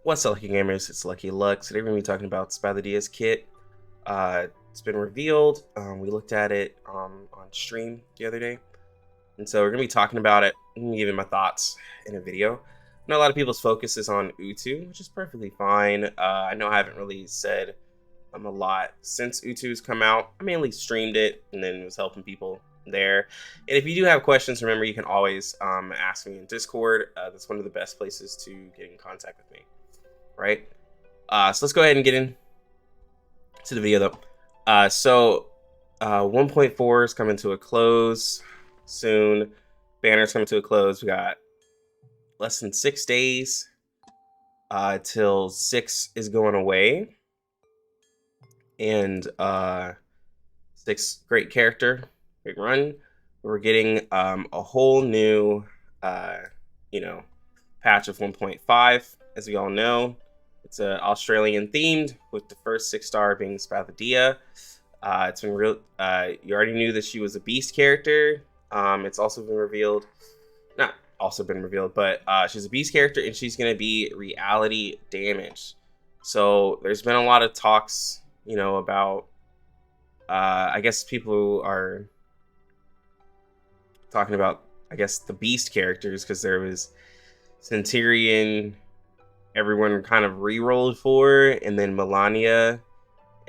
What's up, Lucky Gamers? It's Lucky Lux. Today we're going to be talking about Spathodea's kit. It's been revealed. We looked at it on stream the other day. And so we're going to be talking about it. I'm going to give you my thoughts in a video. I know a lot of people's focus is on Utu, which is perfectly fine. I know I haven't really said a lot since Utu's come out. I mainly streamed it and then was helping people there. And if you do have questions, remember you can always ask me in Discord. That's one of the best places to get in contact with me. Right? So let's go ahead and get into the video though. 1.4 is coming to a close soon. Banner's coming to a close. We got less than 6 days till 6 is going away. And 6, great character, great run. We're getting a whole new patch of 1.5, as we all know. It's Australian themed, with the first 6-star being Spathodea. It's been real. You already knew that she was a beast character. It's also been revealed, not also been revealed, but she's a beast character and she's gonna be reality damage. So there's been a lot of talks, about. I guess people who are talking about, I guess, the beast characters, because there was Centurion, everyone kind of re-rolled for, and then Melania,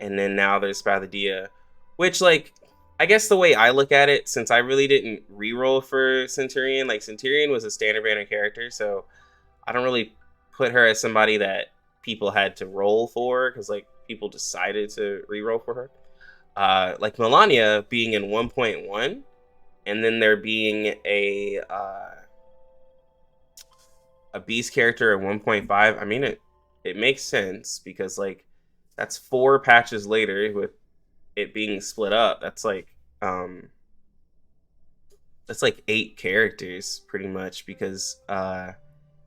and then now there's Spathodea, which, like, I guess the way I look at it, since I really didn't re-roll for Centurion, like, Centurion was a standard banner character, so I don't really put her as somebody that people had to roll for, because, like, people decided to re-roll for her. Like Melania being in 1.1, and then there being a beast character at 1.5, I mean, it makes sense, because, like, that's 4 patches later with it being split up. That's like 8 characters pretty much, because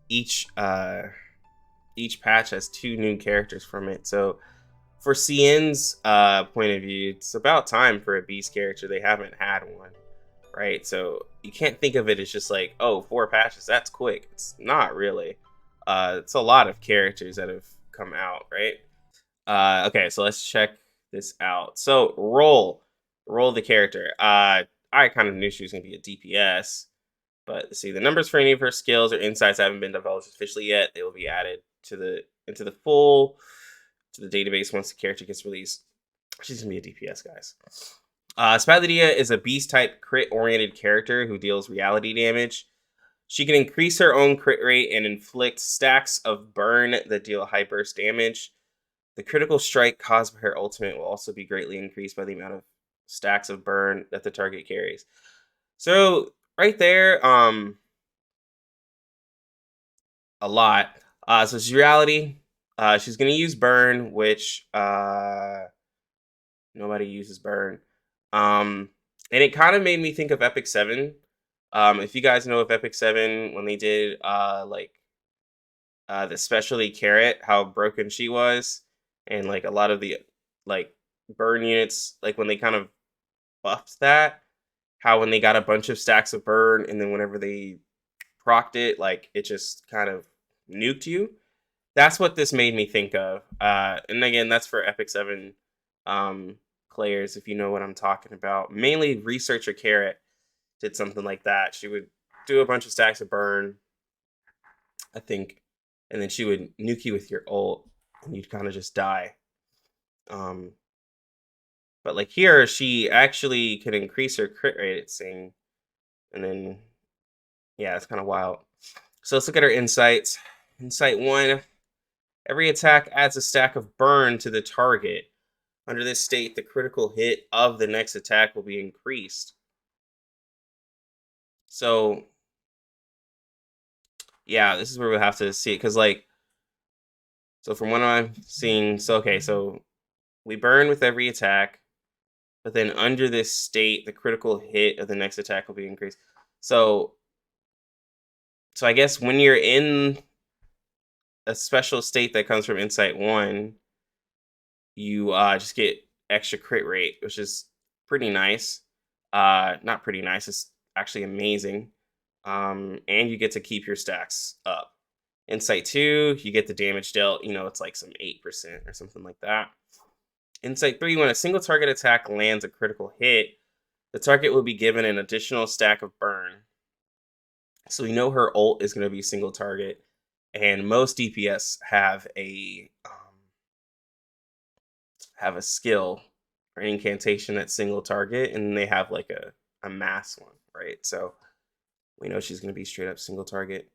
each patch has 2 new characters from it. So for CN's point of view, it's about time for a beast character. They haven't had one, right? So you can't think of it as just like, oh, 4 patches, that's quick. It's not really. It's a lot of characters that have come out, right? Okay, so let's check this out. So roll the character. I kind of knew she was gonna be a DPS, but let's see, the numbers for any of her skills or insights haven't been divulged officially yet. They will be added to the database once the character gets released. She's gonna be a DPS, guys. Spathodea is a beast type crit oriented character who deals reality damage. She can increase her own crit rate and inflict stacks of burn that deal high burst damage. The critical strike caused by her ultimate will also be greatly increased by the amount of stacks of burn that the target carries. So right there, a lot. So she's reality. She's gonna use burn, which nobody uses burn. And it kind of made me think of Epic 7. If you guys know of Epic 7, when they did the specialty carrot, how broken she was, and like a lot of the like burn units, like when they kind of buffed that, how when they got a bunch of stacks of burn, and then whenever they procced it, like it just kind of nuked you. That's what this made me think of. And again, that's for Epic 7 players, if you know what I'm talking about. Mainly Researcher Carrot did something like that. She would do a bunch of stacks of burn, I think, and then she would nuke you with your ult, and you'd kind of just die. But like here, she actually can increase her crit rate, it's saying. And then, yeah, it's kind of wild. So let's look at her insights. Insight 1, every attack adds a stack of burn to the target. Under this state, the critical hit of the next attack will be increased. So, yeah, this is where we'll have to see it, because, like, so from what I'm seeing, so okay, so we burn with every attack, but then under this state, the critical hit of the next attack will be increased. So I guess when you're in a special state that comes from Insight 1, you just get extra crit rate, which is pretty nice. Not pretty nice, it's actually amazing. And you get to keep your stacks up. Insight 2, you get the damage dealt, it's like some 8% or something like that. Insight 3, when a single target attack lands a critical hit, the target will be given an additional stack of burn. So we know her ult is going to be single target, and most DPS have a skill or incantation that's single target, and they have like a mass one, right? So we know she's going to be straight up single target.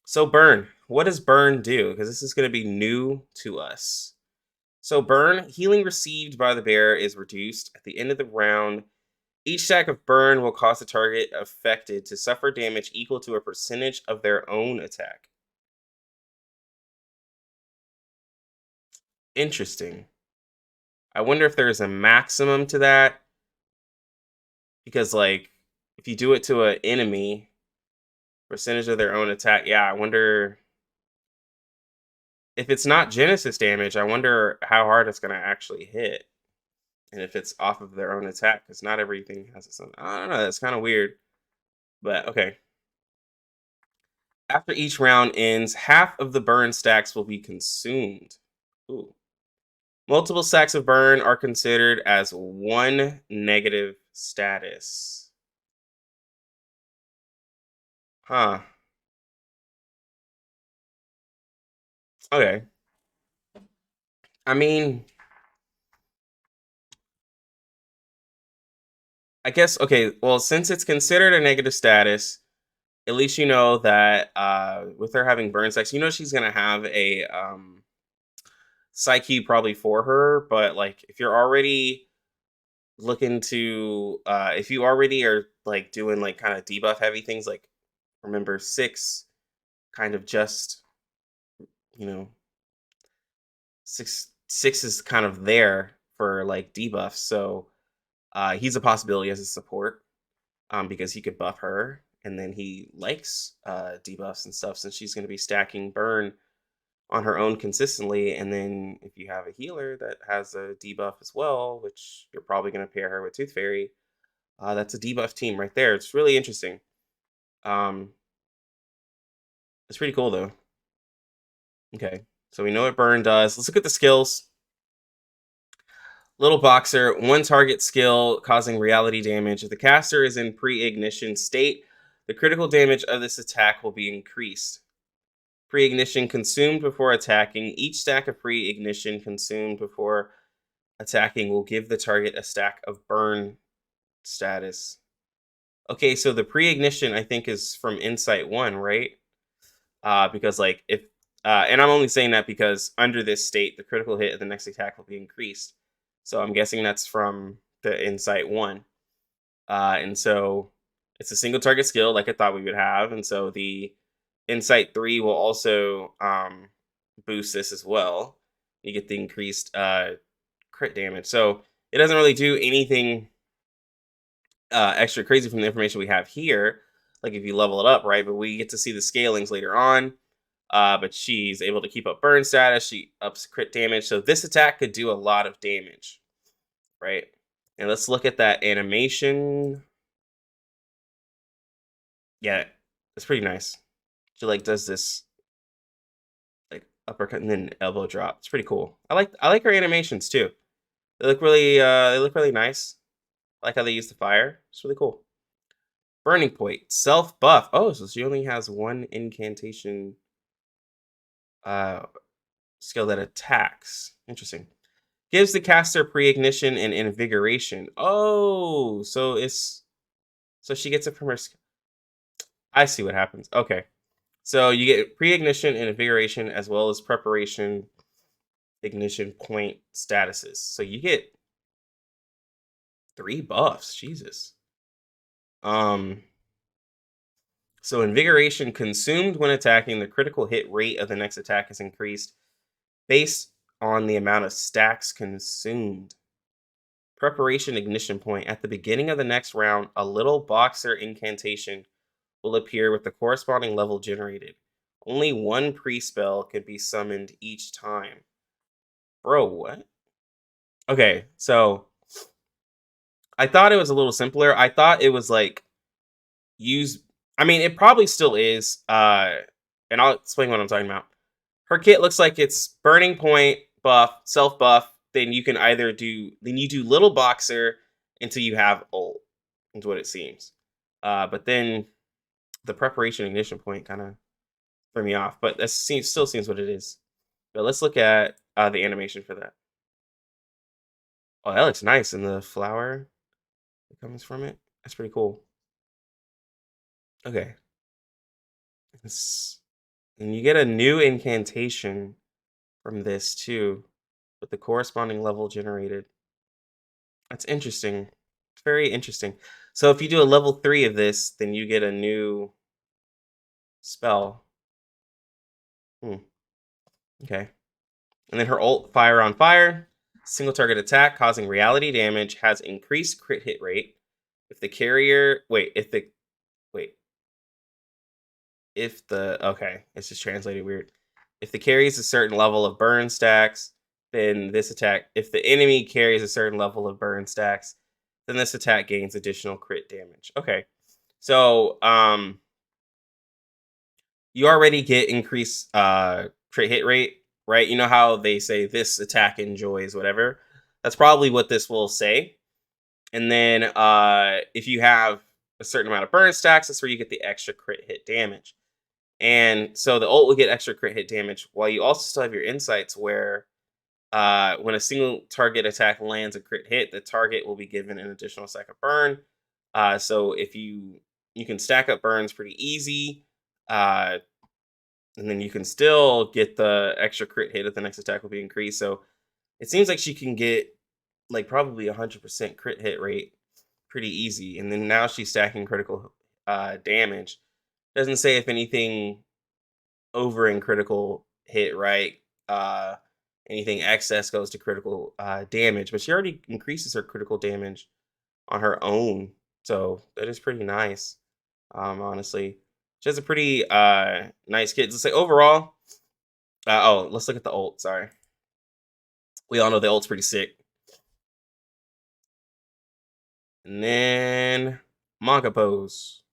So burn, what does burn do? Because this is going to be new to us. So burn, healing received by the bear is reduced at the end of the round. Each stack of burn will cause the target affected to suffer damage equal to a percentage of their own attack. Interesting. I wonder if there's a maximum to that. Because, like, if you do it to an enemy, percentage of their own attack. Yeah, I wonder if it's not Genesis damage. I wonder how hard it's going to actually hit. And if it's off of their own attack, because not everything has its own. I don't know. That's kind of weird. But okay. After each round ends, half of the burn stacks will be consumed. Ooh. Multiple stacks of burn are considered as one negative status. Huh. Okay. I mean, I guess, okay, well, since it's considered a negative status, at least you know that with her having burn stacks, she's gonna have a psyche probably for her, but like if you're already looking to if you already are like doing like kind of debuff heavy things, like remember 6 kind of just you know 6 is kind of there for like debuffs, so he's a possibility as a support, because he could buff her, and then he likes debuffs and stuff since she's going to be stacking burn on her own consistently. And then if you have a healer that has a debuff as well, which you're probably going to pair her with Tooth Fairy, that's a debuff team right there. It's really interesting. Um, it's pretty cool though. Okay, so we know what burn does. Let's look at the skills. Little Boxer, one target skill causing reality damage. If the caster is in pre-ignition state, the critical damage of this attack will be increased. Pre-ignition consumed before attacking. Each stack of pre-ignition consumed before attacking will give the target a stack of burn status. Okay, so the pre-ignition I think is from Insight 1, right? Because like if and I'm only saying that because under this state, the critical hit of the next attack will be increased. So I'm guessing that's from the Insight 1. And so it's a single target skill like I thought we would have. And so the Insight 3 will also boost this as well. You get the increased crit damage. So it doesn't really do anything extra crazy from the information we have here. Like if you level it up, right? But we get to see the scalings later on. But she's able to keep up burn status. She ups crit damage. So this attack could do a lot of damage, right? And let's look at that animation. Yeah, it's pretty nice. She like does this like uppercut and then elbow drop. It's pretty cool. I like her animations too. They look really nice. I like how they use the fire. It's really cool. Burning Point, self buff. Oh, so she only has one incantation uh skill that attacks. Interesting. Gives the caster pre-ignition and invigoration. Oh, so she gets it from her. I see what happens. Okay. So you get pre-ignition and invigoration as well as preparation ignition point statuses. So you get 3 buffs. Jesus. Um so invigoration consumed when attacking, the critical hit rate of the next attack is increased based on the amount of stacks consumed. Preparation ignition point. At the beginning of the next round, a little boxer incantation will appear with the corresponding level generated. Only one pre-spell can be summoned each time. Bro, what? Okay, so I thought it was a little simpler. I thought it was like use I mean, it probably still is. and I'll explain what I'm talking about. Her kit looks like it's burning point buff, self buff. Then you can either do then you do little boxer until you have ult. Is what it seems. But then the preparation ignition point kind of threw me off. But that seems still seems what it is. But let's look at the animation for that. Oh, that looks nice, and the flower that comes from it. That's pretty cool. Okay, and you get a new incantation from this too, with the corresponding level generated. That's interesting. It's very interesting. So if you do a level 3 of this, then you get a new spell. Hmm. Okay. And then her ult, Fire on Fire, single target attack causing reality damage, has increased crit hit rate. If the carrier, wait, if the, okay, it's just translated weird. If the carries a certain level of burn stacks, then this attack, if the enemy carries a certain level of burn stacks, then this attack gains additional crit damage. Okay. So, you already get increased crit hit rate, right? You know how they say this attack enjoys whatever? That's probably what this will say. And then if you have a certain amount of burn stacks, that's where you get the extra crit hit damage. And so the ult will get extra crit hit damage while you also still have your insights where when a single target attack lands a crit hit, the target will be given an additional second burn. So if you can stack up burns pretty easy, and then you can still get the extra crit hit if the next attack will be increased. So it seems like she can get like probably 100% crit hit rate pretty easy. And then now she's stacking critical damage. Doesn't say if anything over in critical hit, right? Uh, anything excess goes to critical damage, but she already increases her critical damage on her own. So that is pretty nice. Honestly, she has a pretty nice kit. Let's say overall. Oh, let's look at the ult. Sorry, we all know the ult's pretty sick. And then manga pose.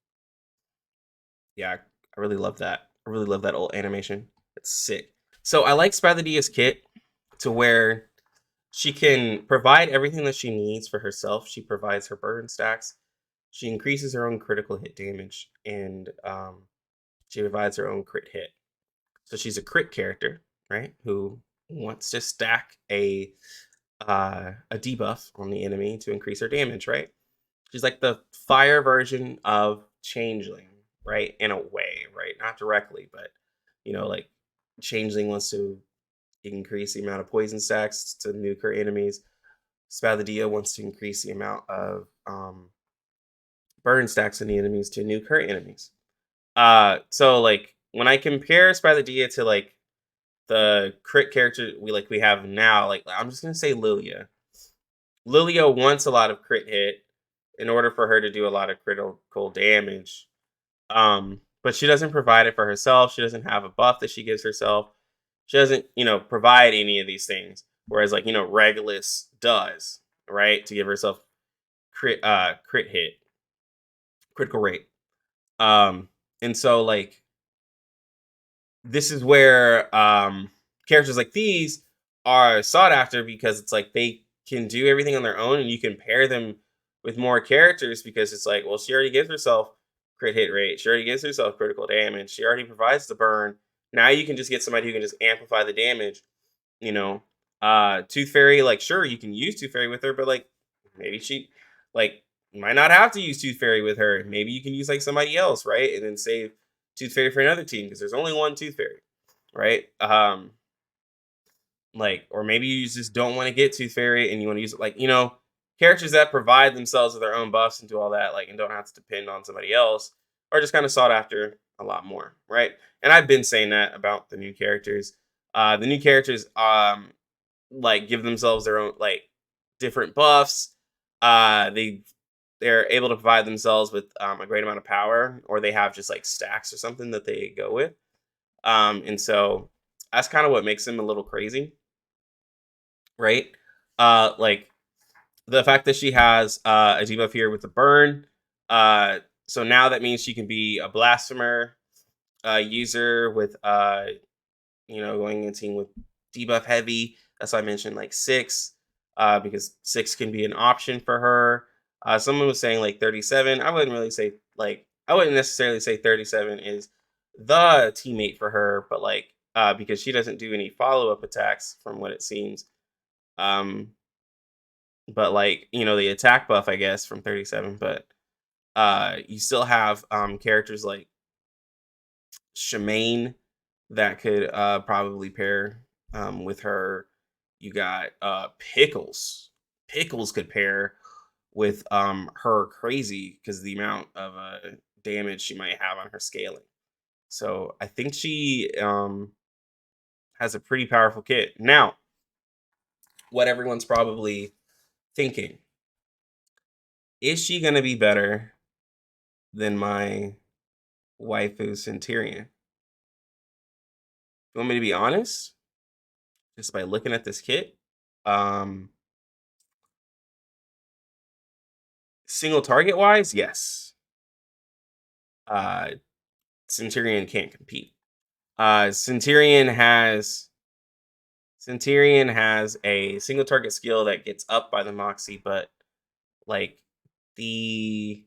Yeah, I really love that. I really love that ult animation. It's sick. So I like Spathodea's kit to where she can provide everything that she needs for herself. She provides her burn stacks. She increases her own critical hit damage, and she provides her own crit hit. So she's a crit character, right? Who wants to stack a debuff on the enemy to increase her damage, right? She's like the fire version of Changeling, right? In a way, right? Not directly, but like Changeling wants to increase the amount of poison stacks to nuke her enemies. Spathodea wants to increase the amount of burn stacks in the enemies to nuke her enemies. So like when I compare Spathodea to like the crit character we have now, like I'm just gonna say Lilia. Lilia wants a lot of crit hit in order for her to do a lot of critical damage. But she doesn't provide it for herself. She doesn't have a buff that she gives herself. She doesn't, provide any of these things. Whereas like, Regulus does, right? To give herself crit hit, critical rate. And so like this is where characters like these are sought after because it's like they can do everything on their own and you can pair them with more characters because it's like, well, she already gives herself crit hit rate. She already gives herself critical damage. She already provides the burn. Now you can just get somebody who can just amplify the damage, you know. Tooth Fairy, like sure, you can use Tooth Fairy with her, but like maybe she like might not have to use Tooth Fairy with her. Maybe you can use like somebody else, right? And then save Tooth Fairy for another team because there's only one Tooth Fairy, right? Like, or maybe you just don't want to get Tooth Fairy and you want to use it like, characters that provide themselves with their own buffs and do all that, like, and don't have to depend on somebody else are just kind of sought after a lot more, right? And I've been saying that about the new characters. The new characters, like, give themselves their own, like, different buffs. They're able to provide themselves with a great amount of power, or they have just like stacks or something that they go with. And so that's kind of what makes them a little crazy, right? Like the fact that she has a debuff here with the burn. So now that means she can be a blasphemer. user with going in team with debuff heavy. That's why I mentioned like 6, because 6 can be an option for her. Someone was saying like 37. I wouldn't necessarily say 37 is the teammate for her, but like because she doesn't do any follow up attacks from what it seems. Um, but like the attack buff, I guess, from 37. But you still have characters like Shemaine that could probably pair with her. You got Pickles. Pickles could pair with her crazy because the amount of damage she might have on her scaling. So I think she has a pretty powerful kit. Now, what everyone's probably thinking, is she going to be better than my waifu Centurion? You want me to be honest? Just by looking at this kit, um, single target wise, yes. Uh, Centurion can't compete. Centurion has a single target skill that gets up by the Moxie, but like the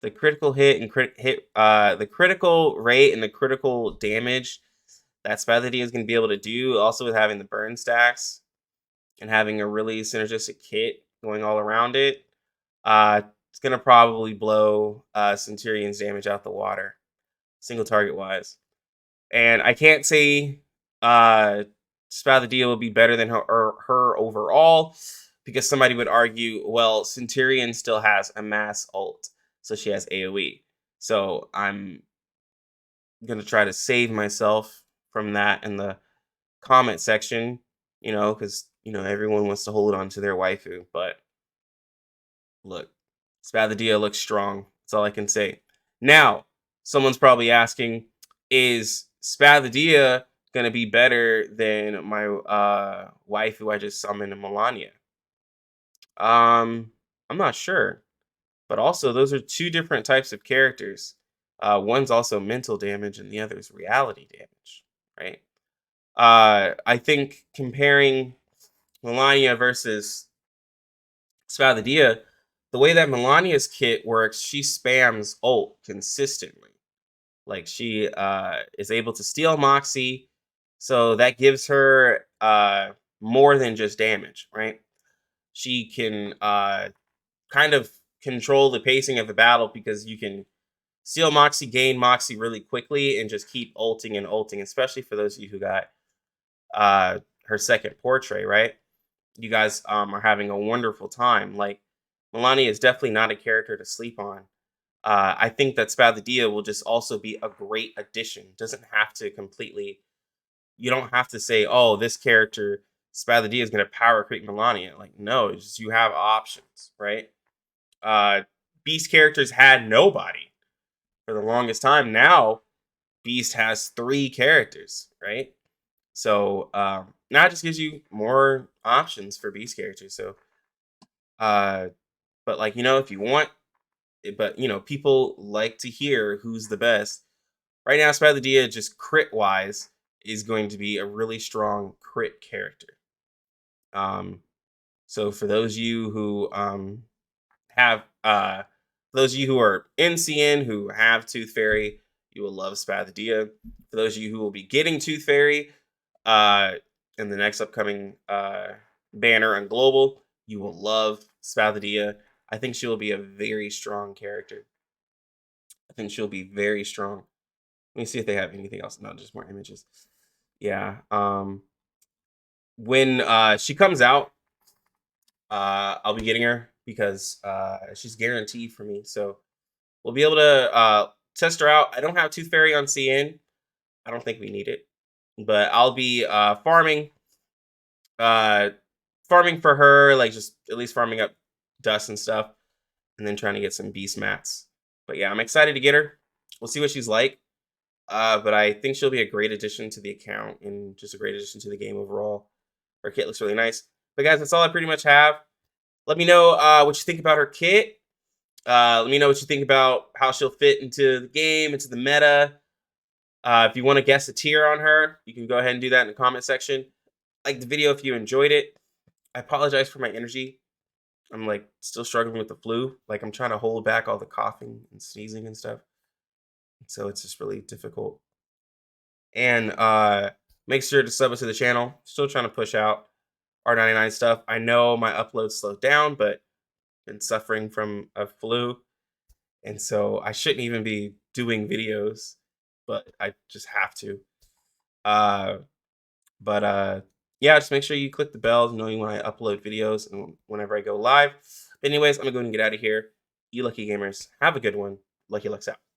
the critical hit and the critical rate and the critical damage that Spathodea is going to be able to do, also with having the burn stacks and having a really synergistic kit going all around it, it's going to probably blow Centurion's damage out the water, single target wise. And I can't say uh Spathodea will be better than her overall, because somebody would argue, well, Centurion still has a mass ult, so she has AoE. So I'm gonna try to save myself from that in the comment section, because everyone wants to hold on to their waifu. But look, Spathodea looks strong. That's all I can say. Now, someone's probably asking, is Spathodea gonna be better than my wife who I just summoned, Melania? I'm not sure. But also, those are two different types of characters. One's also mental damage, and the other is reality damage, right? I think comparing Melania versus Spathodea, the way that Melania's kit works, she spams ult consistently. Like she is able to steal Moxie, so that gives her more than just damage, right? She can kind of control the pacing of the battle because you can steal Moxie, gain Moxie really quickly, and just keep ulting and ulting, especially for those of you who got her second portrait, right? You guys are having a wonderful time. Like, Melania is definitely not a character to sleep on. I think that Spathodea will just also be a great addition. Doesn't have to completely. You don't have to say, "Oh, this character Spathodea is going to power creep Melania." Like, no, it's just you have options, right? Uh, Beast characters had nobody for the longest time. Now Beast has 3 characters, right? So now it just gives you more options for Beast characters. So, uh, but like if you want, but people like to hear who's the best. Right now, Spathodea, just crit wise, is going to be a really strong crit character. So for those of you who have those of you who are NCN who have Tooth Fairy, you will love Spathodea. For those of you who will be getting Tooth Fairy uh in the next upcoming banner on global, you will love Spathodea. I think she will be a very strong character. I think she'll be very strong. Let me see if they have anything else. No, just more images. Yeah. When she comes out, I'll be getting her because she's guaranteed for me. So we'll be able to test her out. I don't have Tooth Fairy on CN. I don't think we need it, but I'll be uh, farming for her, like just at least farming up dust and stuff, and then trying to get some beast mats. But yeah, I'm excited to get her. We'll see what she's like. But I think she'll be a great addition to the account and just a great addition to the game overall. Her kit looks really nice. But guys, that's all I pretty much have. Let me know what you think about her kit. Let me know what you think about how she'll fit into the game, into the meta. If you want to guess a tier on her, you can go ahead and do that in the comment section. Like the video if you enjoyed it. I apologize for my energy. I'm like still struggling with the flu. Like I'm trying to hold back all the coughing and sneezing and stuff. So it's just really difficult. And make sure to sub us to the channel. Still trying to push out R99 stuff. I know my upload slowed down, but been suffering from a flu. And so I shouldn't even be doing videos, but I just have to. Uh but yeah, just make sure you click the bell knowing when I upload videos and whenever I go live. Anyways, I'm gonna go and get out of here. You lucky gamers, have a good one. Lucky Lucks out.